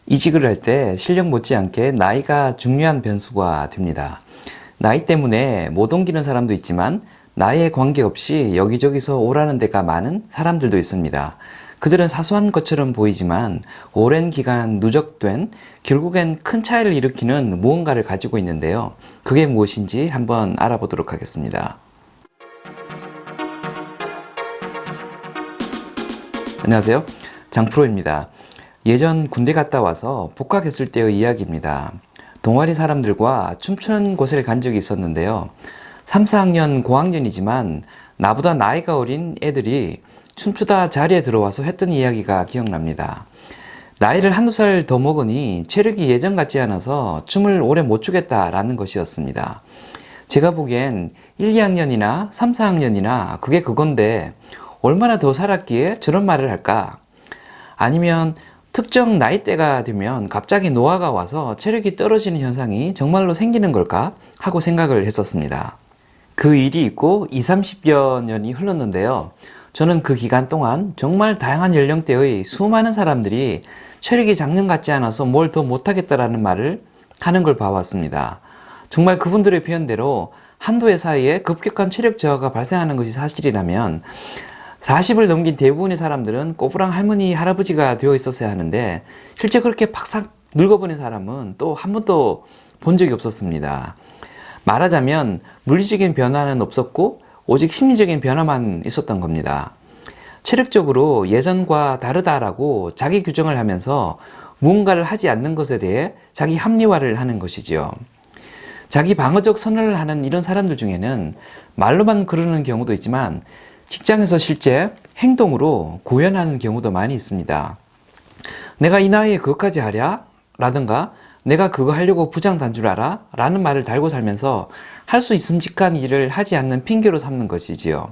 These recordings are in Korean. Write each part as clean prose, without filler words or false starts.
이직을 할 때 실력 못지않게 나이가 중요한 변수가 됩니다. 나이 때문에 못 옮기는 사람도 있지만 나이에 관계없이 여기저기서 오라는 데가 많은 사람들도 있습니다. 그들은 사소한 것처럼 보이지만 오랜 기간 누적된 결국엔 큰 차이를 일으키는 무언가를 가지고 있는데요. 그게 무엇인지 한번 알아보도록 하겠습니다. 안녕하세요. 장프로입니다. 예전 군대 갔다 와서 복학했을 때의 이야기입니다. 동아리 사람들과 춤추는 곳을 간 적이 있었는데요. 3, 4학년 고학년이지만 나보다 나이가 어린 애들이 춤추다 자리에 들어와서 했던 이야기가 기억납니다. 나이를 한두 살 더 먹으니 체력이 예전 같지 않아서 춤을 오래 못 추겠다라는 것이었습니다. 제가 보기엔 1, 2학년이나 3, 4학년이나 그게 그건데 얼마나 더 살았기에 저런 말을 할까? 아니면 특정 나이대가 되면 갑자기 노화가 와서 체력이 떨어지는 현상이 정말로 생기는 걸까 하고 생각을 했었습니다. 그 일이 있고 20, 30여 년이 흘렀는데요. 저는 그 기간 동안 정말 다양한 연령대의 수많은 사람들이 체력이 작년 같지 않아서 뭘 더 못하겠다라는 말을 하는 걸 봐왔습니다. 정말 그분들의 표현대로 한두 해 사이에 급격한 체력 저하가 발생하는 것이 사실이라면 40을 넘긴 대부분의 사람들은 꼬부랑 할머니, 할아버지가 되어 있었어야 하는데 실제 그렇게 팍싹 늙어버린 사람은 또 한 번도 본 적이 없었습니다. 말하자면 물리적인 변화는 없었고 오직 심리적인 변화만 있었던 겁니다. 체력적으로 예전과 다르다라고 자기 규정을 하면서 무언가를 하지 않는 것에 대해 자기 합리화를 하는 것이지요. 자기 방어적 선언을 하는 이런 사람들 중에는 말로만 그러는 경우도 있지만 직장에서 실제 행동으로 구현하는 경우도 많이 있습니다. 내가 이 나이에 그것까지 하랴? 라든가 내가 그거 하려고 부장 단 줄 알아? 라는 말을 달고 살면서 할 수 있음직한 일을 하지 않는 핑계로 삼는 것이지요.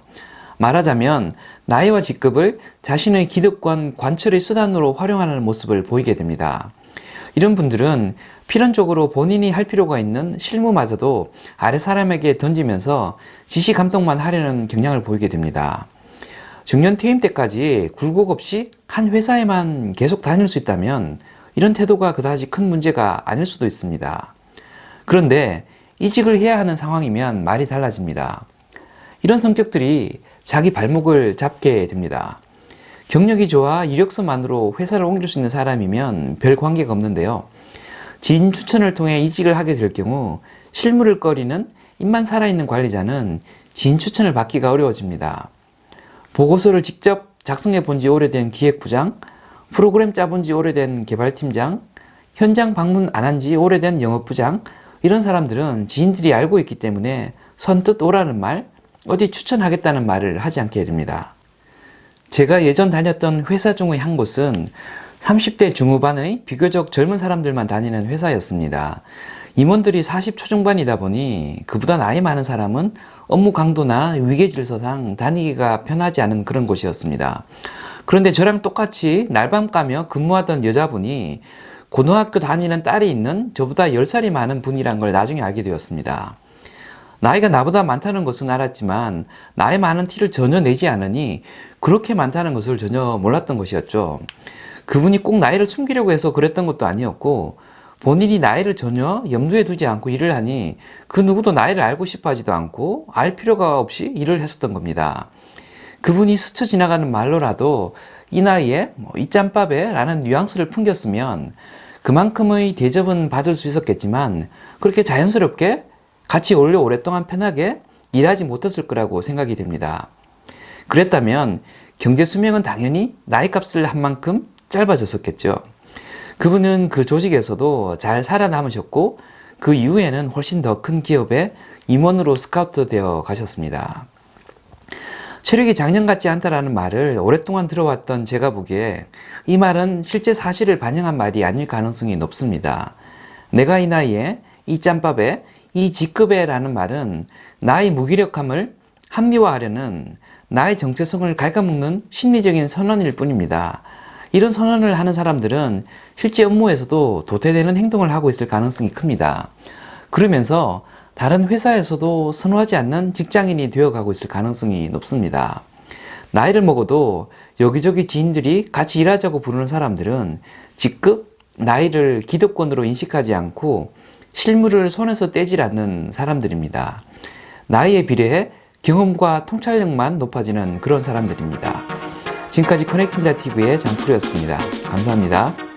말하자면 나이와 직급을 자신의 기득권 관철의 수단으로 활용하는 모습을 보이게 됩니다. 이런 분들은 필연적으로 본인이 할 필요가 있는 실무마저도 아래 사람에게 던지면서 지시 감독만 하려는 경향을 보이게 됩니다. 정년 퇴임 때까지 굴곡 없이 한 회사에만 계속 다닐 수 있다면 이런 태도가 그다지 큰 문제가 아닐 수도 있습니다. 그런데 이직을 해야 하는 상황이면 말이 달라집니다. 이런 성격들이 자기 발목을 잡게 됩니다. 경력이 좋아 이력서만으로 회사를 옮길 수 있는 사람이면 별 관계가 없는데요. 지인 추천을 통해 이직을 하게 될 경우 실무를 꺼리는 입만 살아있는 관리자는 지인 추천을 받기가 어려워집니다. 보고서를 직접 작성해 본 지 오래된 기획부장, 프로그램 짜본 지 오래된 개발팀장, 현장 방문 안 한 지 오래된 영업부장, 이런 사람들은 지인들이 알고 있기 때문에 선뜻 오라는 말, 어디 추천하겠다는 말을 하지 않게 됩니다. 제가 예전 다녔던 회사 중의 한 곳은 30대 중후반의 비교적 젊은 사람들만 다니는 회사였습니다. 임원들이 40 초중반이다 보니 그보다 나이 많은 사람은 업무 강도나 위계질서상 다니기가 편하지 않은 그런 곳이었습니다. 그런데 저랑 똑같이 날밤 까며 근무하던 여자분이 고등학교 다니는 딸이 있는 저보다 10살이 많은 분이란 걸 나중에 알게 되었습니다. 나이가 나보다 많다는 것은 알았지만 나이 많은 티를 전혀 내지 않으니 그렇게 많다는 것을 전혀 몰랐던 것이었죠. 그분이 꼭 나이를 숨기려고 해서 그랬던 것도 아니었고 본인이 나이를 전혀 염두에 두지 않고 일을 하니 그 누구도 나이를 알고 싶어 하지도 않고 알 필요가 없이 일을 했었던 겁니다. 그분이 스쳐 지나가는 말로라도 이 나이에 이 짬밥에 라는 뉘앙스를 풍겼으면 그만큼의 대접은 받을 수 있었겠지만 그렇게 자연스럽게 같이 어울려 오랫동안 편하게 일하지 못했을 거라고 생각이 됩니다. 그랬다면 경제 수명은 당연히 나이값을 한 만큼 짧아졌었겠죠. 그분은 그 조직에서도 잘 살아남으셨고 그 이후에는 훨씬 더 큰 기업의 임원으로 스카우트 되어 가셨습니다. 체력이 작년 같지 않다라는 말을 오랫동안 들어왔던 제가 보기에 이 말은 실제 사실을 반영한 말이 아닐 가능성이 높습니다. 내가 이 나이에 이 짬밥에 이 직급에 라는 말은 나의 무기력함을 합리화하려는 나의 정체성을 갉아먹는 심리적인 선언일 뿐입니다. 이런 선언을 하는 사람들은 실제 업무에서도 도태되는 행동을 하고 있을 가능성이 큽니다. 그러면서 다른 회사에서도 선호하지 않는 직장인이 되어가고 있을 가능성이 높습니다. 나이를 먹어도 여기저기 지인들이 같이 일하자고 부르는 사람들은 직급, 나이를 기득권으로 인식하지 않고 실물을 손에서 떼질 않는 사람들입니다. 나이에 비례해 경험과 통찰력만 높아지는 그런 사람들입니다. 지금까지 커넥팅다 TV의 장프로였습니다. 감사합니다.